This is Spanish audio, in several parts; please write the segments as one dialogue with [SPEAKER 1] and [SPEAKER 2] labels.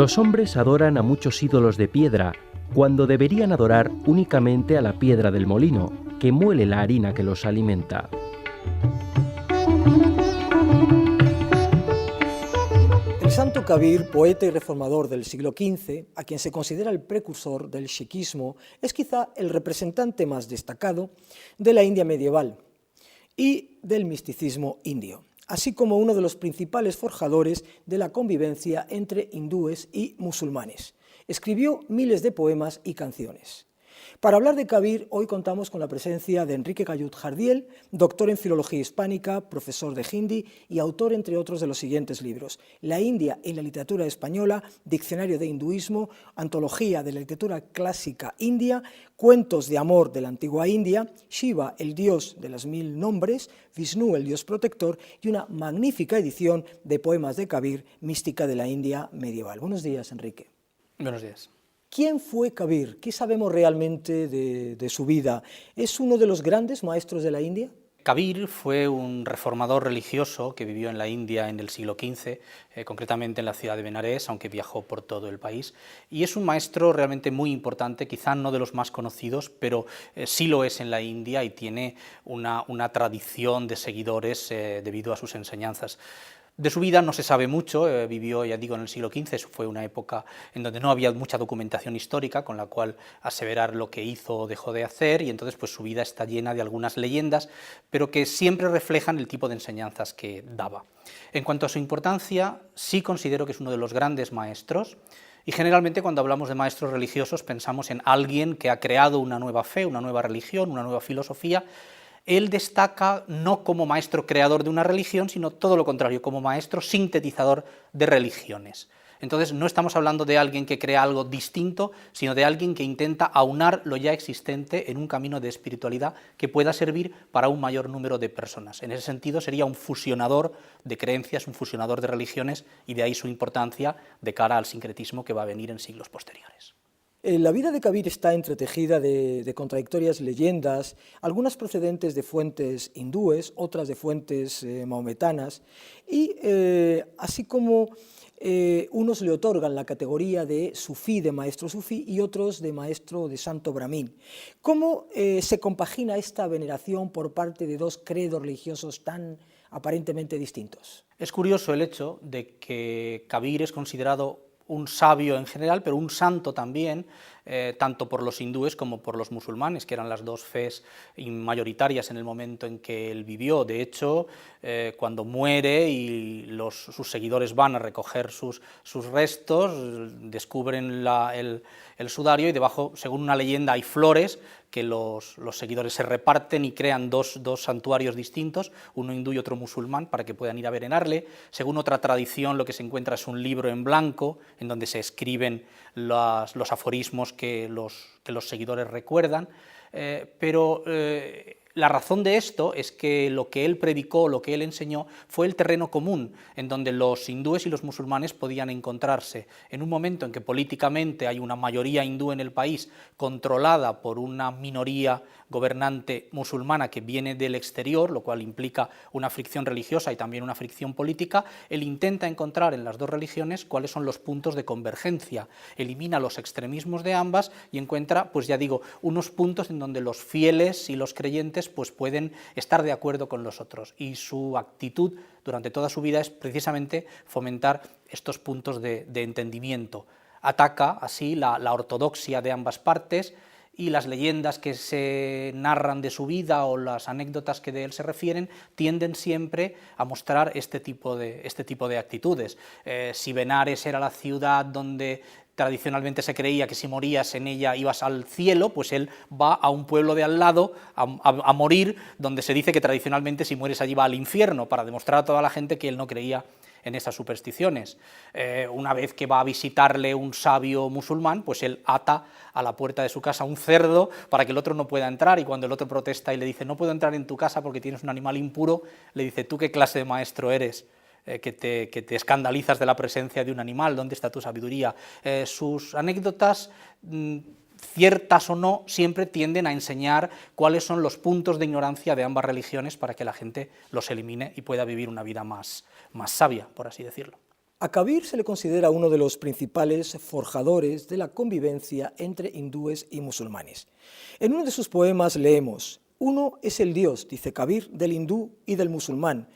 [SPEAKER 1] Los hombres adoran a muchos ídolos de piedra, cuando deberían adorar únicamente a la piedra del molino, que muele la harina que los alimenta.
[SPEAKER 2] El santo Kabir, poeta y reformador del siglo XV, a quien se considera el precursor del sikhismo, es quizá el representante más destacado de la India medieval y del misticismo indio, así como uno de los principales forjadores de la convivencia entre hindúes y musulmanes. Escribió miles de poemas y canciones. Para hablar de Kabir, hoy contamos con la presencia de Enrique Cayut Jardiel, doctor en Filología Hispánica, profesor de Hindi y autor, entre otros, de los siguientes libros: La India en la literatura española, Diccionario de Hinduismo, Antología de la literatura clásica india, Cuentos de amor de la antigua India, Shiva, el dios de los 1000 nombres, Vishnu, el dios protector, y una magnífica edición de poemas de Kabir, Mística de la India medieval. Buenos días, Enrique.
[SPEAKER 3] Buenos días.
[SPEAKER 2] ¿Quién fue Kabir? ¿Qué sabemos realmente de su vida? ¿Es uno de los grandes maestros de la India?
[SPEAKER 3] Kabir fue un reformador religioso que vivió en la India en el siglo XV, concretamente en la ciudad de Benares, aunque viajó por todo el país, y es un maestro realmente muy importante, quizá no de los más conocidos, pero sí lo es en la India y tiene una tradición de seguidores debido a sus enseñanzas. De su vida no se sabe mucho, vivió, ya digo, en el siglo XV, fue una época en donde no había mucha documentación histórica con la cual aseverar lo que hizo o dejó de hacer, y entonces pues su vida está llena de algunas leyendas, pero que siempre reflejan el tipo de enseñanzas que daba. En cuanto a su importancia, sí considero que es uno de los grandes maestros, y generalmente cuando hablamos de maestros religiosos pensamos en alguien que ha creado una nueva fe, una nueva religión, una nueva filosofía. Él destaca no como maestro creador de una religión, sino todo lo contrario, como maestro sintetizador de religiones. Entonces no estamos hablando de alguien que crea algo distinto, sino de alguien que intenta aunar lo ya existente en un camino de espiritualidad que pueda servir para un mayor número de personas. En ese sentido sería un fusionador de creencias, un fusionador de religiones, y de ahí su importancia de cara al sincretismo que va a venir en siglos posteriores.
[SPEAKER 2] La vida de Kabir está entretejida de contradictorias leyendas, algunas procedentes de fuentes hindúes, otras de fuentes mahometanas, y así como unos le otorgan la categoría de sufí, de maestro sufí, y otros de maestro de santo brahmin. ¿Cómo se compagina esta veneración por parte de dos credos religiosos tan aparentemente distintos?
[SPEAKER 3] Es curioso el hecho de que Kabir es considerado un sabio en general, pero un santo también, tanto por los hindúes como por los musulmanes, que eran las dos fes mayoritarias en el momento en que él vivió. De hecho, cuando muere y sus seguidores van a recoger sus restos, descubren el sudario, y debajo, según una leyenda, hay flores que los seguidores se reparten y crean dos santuarios distintos, uno hindú y otro musulmán, para que puedan ir a venerarle. Según otra tradición, lo que se encuentra es un libro en blanco en donde se escriben los aforismos que los seguidores recuerdan, pero la razón de esto es que lo que él predicó, lo que él enseñó, fue el terreno común, en donde los hindúes y los musulmanes podían encontrarse. En un momento en que políticamente hay una mayoría hindú en el país, controlada por una minoría gobernante musulmana que viene del exterior, lo cual implica una fricción religiosa y también una fricción política, él intenta encontrar en las dos religiones cuáles son los puntos de convergencia, elimina los extremismos de ambas y encuentra, pues ya digo, unos puntos en donde los fieles y los creyentes pues pueden estar de acuerdo con los otros, y su actitud durante toda su vida es precisamente fomentar estos puntos de entendimiento. Ataca así la ortodoxia de ambas partes, y las leyendas que se narran de su vida o las anécdotas que de él se refieren tienden siempre a mostrar este tipo de actitudes. Si Benares era la ciudad donde tradicionalmente se creía que si morías en ella ibas al cielo, pues él va a un pueblo de al lado a morir, donde se dice que tradicionalmente si mueres allí va al infierno, para demostrar a toda la gente que él no creía en esas supersticiones. Una vez que va a visitarle un sabio musulmán, pues él ata a la puerta de su casa un cerdo para que el otro no pueda entrar, y cuando el otro protesta y le dice no puedo entrar en tu casa porque tienes un animal impuro, le dice ¿tú qué clase de maestro eres? Que te escandalizas de la presencia de un animal, ¿dónde está tu sabiduría? Sus anécdotas, ciertas o no, siempre tienden a enseñar cuáles son los puntos de ignorancia de ambas religiones para que la gente los elimine y pueda vivir una vida más sabia, por así decirlo.
[SPEAKER 2] A Kabir se le considera uno de los principales forjadores de la convivencia entre hindúes y musulmanes. En uno de sus poemas leemos: «Uno es el Dios», dice Kabir, «del hindú y del musulmán,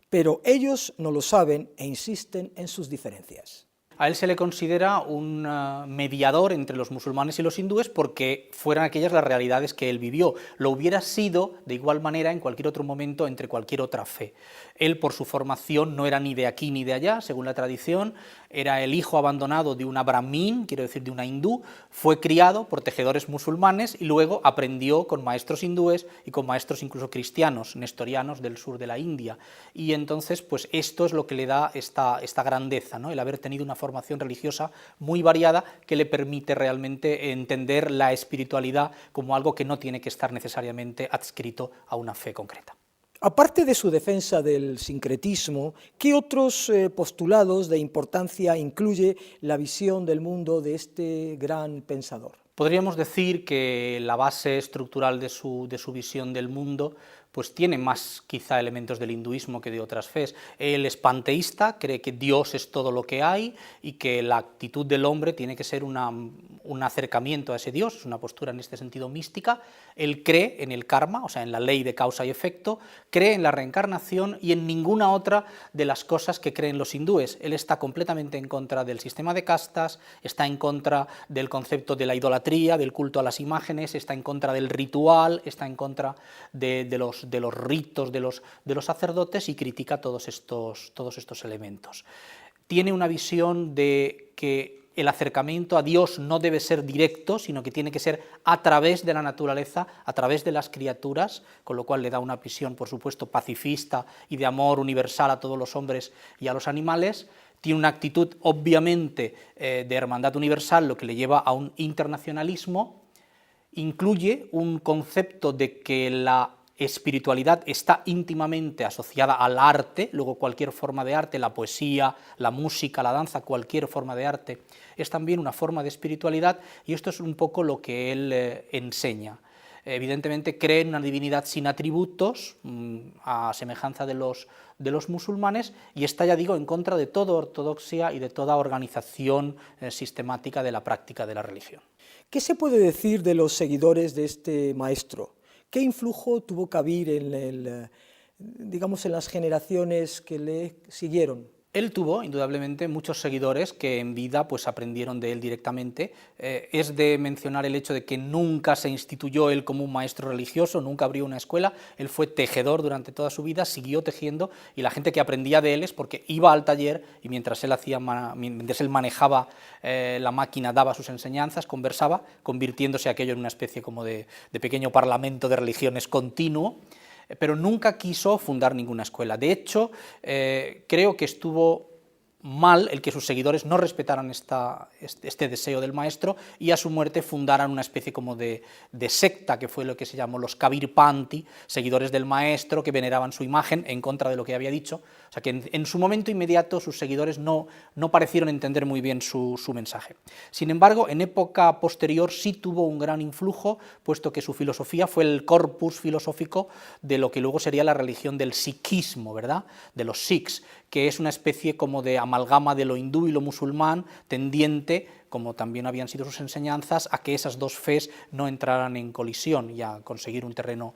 [SPEAKER 2] pero ellos no lo saben e insisten en sus diferencias».
[SPEAKER 3] A él se le considera un mediador entre los musulmanes y los hindúes porque fueran aquellas las realidades que él vivió. Lo hubiera sido de igual manera en cualquier otro momento entre cualquier otra fe. Él, por su formación, no era ni de aquí ni de allá, según la tradición, era el hijo abandonado de una brahmin, quiero decir de una hindú, fue criado por tejedores musulmanes y luego aprendió con maestros hindúes y con maestros incluso cristianos, nestorianos del sur de la India. Y entonces, pues esto es lo que le da esta grandeza, ¿no? El haber tenido una formación religiosa muy variada que le permite realmente entender la espiritualidad como algo que no tiene que estar necesariamente adscrito a una fe concreta.
[SPEAKER 2] Aparte de su defensa del sincretismo, ¿qué otros postulados de importancia incluye la visión del mundo de este gran pensador?
[SPEAKER 3] Podríamos decir que la base estructural de su visión del mundo pues tiene más quizá elementos del hinduismo que de otras fes. Él es panteísta, cree que Dios es todo lo que hay y que la actitud del hombre tiene que ser un acercamiento a ese Dios, es una postura en este sentido mística. Él cree en el karma, o sea, en la ley de causa y efecto, cree en la reencarnación y en ninguna otra de las cosas que creen los hindúes. Él está completamente en contra del sistema de castas, está en contra del concepto de la idolatría, del culto a las imágenes, está en contra del ritual, está en contra de los ritos de los sacerdotes y critica todos estos elementos. Tiene una visión de que el acercamiento a Dios no debe ser directo, sino que tiene que ser a través de la naturaleza, a través de las criaturas, con lo cual le da una visión, por supuesto, pacifista y de amor universal a todos los hombres y a los animales. Tiene una actitud, obviamente, de hermandad universal, lo que le lleva a un internacionalismo. Incluye un concepto de que la espiritualidad está íntimamente asociada al arte, luego cualquier forma de arte, la poesía, la música, la danza, cualquier forma de arte, es también una forma de espiritualidad y esto es un poco lo que él enseña. Evidentemente cree en una divinidad sin atributos, a semejanza de los musulmanes, y está, ya digo, en contra de toda ortodoxia y de toda organización sistemática de la práctica de la religión.
[SPEAKER 2] ¿Qué se puede decir de los seguidores de este maestro? ¿Qué influjo tuvo Kabir en las generaciones que le siguieron?
[SPEAKER 3] Él tuvo, indudablemente, muchos seguidores que en vida pues, aprendieron de él directamente. Es de mencionar el hecho de que nunca se instituyó él como un maestro religioso, nunca abrió una escuela, él fue tejedor durante toda su vida, siguió tejiendo, y la gente que aprendía de él es porque iba al taller y mientras él manejaba la máquina, daba sus enseñanzas, conversaba, convirtiéndose aquello en una especie como de pequeño parlamento de religiones continuo, pero nunca quiso fundar ninguna escuela. De hecho, creo que estuvo mal el que sus seguidores no respetaran este deseo del maestro y a su muerte fundaran una especie como de secta, que fue lo que se llamó los Kabir Panthi, seguidores del maestro que veneraban su imagen en contra de lo que había dicho. O sea que en su momento inmediato sus seguidores no parecieron entender muy bien su mensaje. Sin embargo, en época posterior sí tuvo un gran influjo, puesto que su filosofía fue el corpus filosófico de lo que luego sería la religión del sikhismo, ¿verdad?, de los sikhs, que es una especie como de amalgama de lo hindú y lo musulmán, tendiente, como también habían sido sus enseñanzas, a que esas dos fes no entraran en colisión y a conseguir un terreno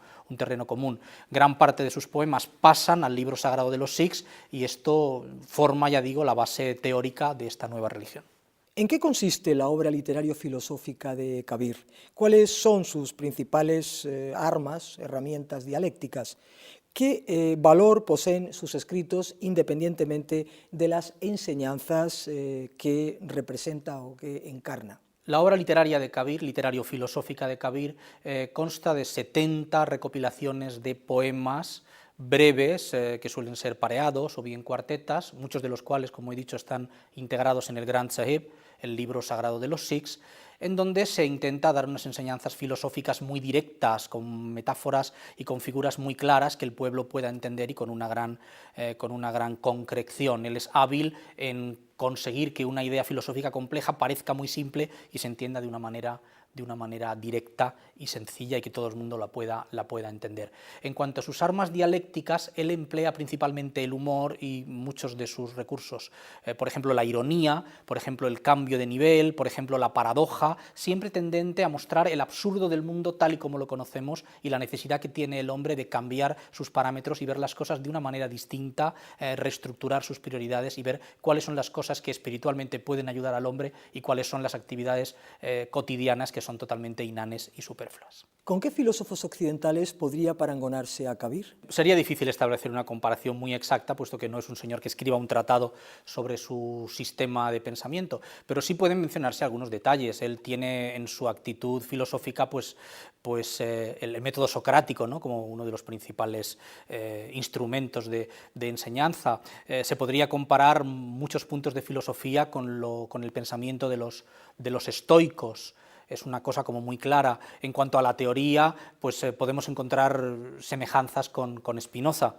[SPEAKER 3] común. Gran parte de sus poemas pasan al libro sagrado de los sikhs y esto forma, ya digo, la base teórica de esta nueva religión.
[SPEAKER 2] ¿En qué consiste la obra literario-filosófica de Kabir? ¿Cuáles son sus principales armas, herramientas dialécticas? ¿Qué valor poseen sus escritos independientemente de las enseñanzas que representa o que encarna?
[SPEAKER 3] La obra literaria de Kabir, literario-filosófica de Kabir, consta de 70 recopilaciones de poemas breves, que suelen ser pareados o bien cuartetas, muchos de los cuales, como he dicho, están integrados en el Granth Sahib, el libro sagrado de los sikhs, en donde se intenta dar unas enseñanzas filosóficas muy directas, con metáforas y con figuras muy claras que el pueblo pueda entender y con una gran concreción. Él es hábil en conseguir que una idea filosófica compleja parezca muy simple y se entienda de una manera de una manera directa y sencilla y que todo el mundo la pueda entender. En cuanto a sus armas dialécticas, él emplea principalmente el humor y muchos de sus recursos, por ejemplo la ironía, por ejemplo el cambio de nivel, por ejemplo la paradoja, siempre tendente a mostrar el absurdo del mundo tal y como lo conocemos y la necesidad que tiene el hombre de cambiar sus parámetros y ver las cosas de una manera distinta, reestructurar sus prioridades y ver cuáles son las cosas que espiritualmente pueden ayudar al hombre y cuáles son las actividades cotidianas que son totalmente innanes y superfluas.
[SPEAKER 2] ¿Con qué filósofos occidentales podría parangonarse a Kabir?
[SPEAKER 3] Sería difícil establecer una comparación muy exacta, puesto que no es un señor que escriba un tratado sobre su sistema de pensamiento, pero sí pueden mencionarse algunos detalles. Él tiene en su actitud filosófica el método socrático, ¿no?, como uno de los principales instrumentos de enseñanza. Se podría comparar muchos puntos de filosofía con el pensamiento de los estoicos. Es una cosa como muy clara. En cuanto a la teoría, pues podemos encontrar semejanzas con Spinoza.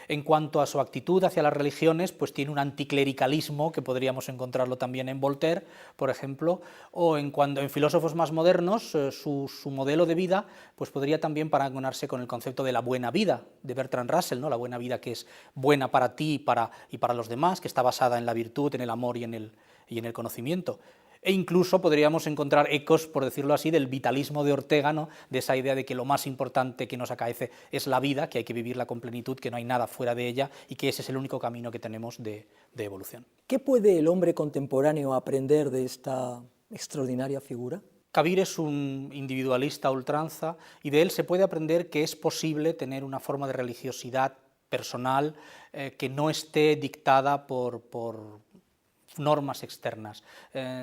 [SPEAKER 3] En cuanto a su actitud hacia las religiones, pues tiene un anticlericalismo que podríamos encontrarlo también en Voltaire, por ejemplo, o en filósofos más modernos, su modelo de vida pues podría también parangonarse con el concepto de la buena vida de Bertrand Russell, ¿no?, la buena vida que es buena para ti y para los demás, que está basada en la virtud, en el amor y en el conocimiento. E incluso podríamos encontrar ecos, por decirlo así, del vitalismo de Ortega, ¿no?, de esa idea de que lo más importante que nos acaece es la vida, que hay que vivirla con plenitud, que no hay nada fuera de ella y que ese es el único camino que tenemos de evolución.
[SPEAKER 2] ¿Qué puede el hombre contemporáneo aprender de esta extraordinaria figura?
[SPEAKER 3] Kabir es un individualista a ultranza y de él se puede aprender que es posible tener una forma de religiosidad personal que no esté dictada por normas externas.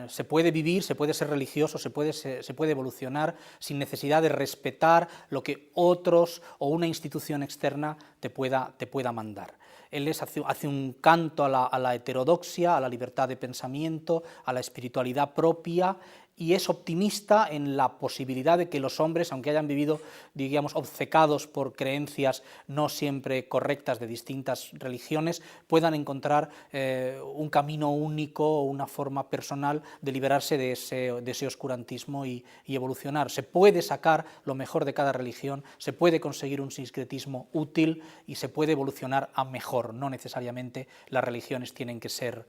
[SPEAKER 3] Se puede vivir, se puede ser religioso, se puede evolucionar sin necesidad de respetar lo que otros o una institución externa te pueda mandar. Él hace un canto a la heterodoxia, a la libertad de pensamiento, a la espiritualidad propia, y es optimista en la posibilidad de que los hombres, aunque hayan vivido, digamos, obcecados por creencias no siempre correctas de distintas religiones, puedan encontrar un camino único o una forma personal de liberarse de ese oscurantismo y evolucionar. Se puede sacar lo mejor de cada religión, se puede conseguir un sincretismo útil y se puede evolucionar a mejor. No necesariamente las religiones tienen que ser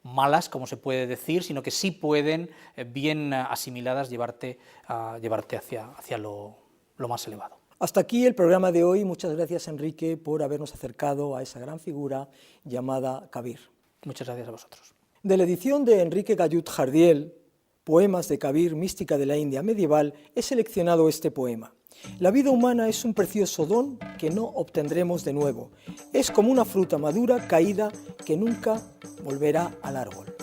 [SPEAKER 3] malas, como se puede decir, sino que sí pueden, bien asimiladas, llevarte hacia lo más elevado.
[SPEAKER 2] Hasta aquí el programa de hoy. Muchas gracias, Enrique, por habernos acercado a esa gran figura llamada Kabir.
[SPEAKER 3] Muchas gracias a vosotros.
[SPEAKER 2] De la edición de Enrique Gallut-Jardiel, Poemas de Kabir, mística de la India medieval, he seleccionado este poema. La vida humana es un precioso don que no obtendremos de nuevo. Es como una fruta madura caída que nunca volverá al árbol.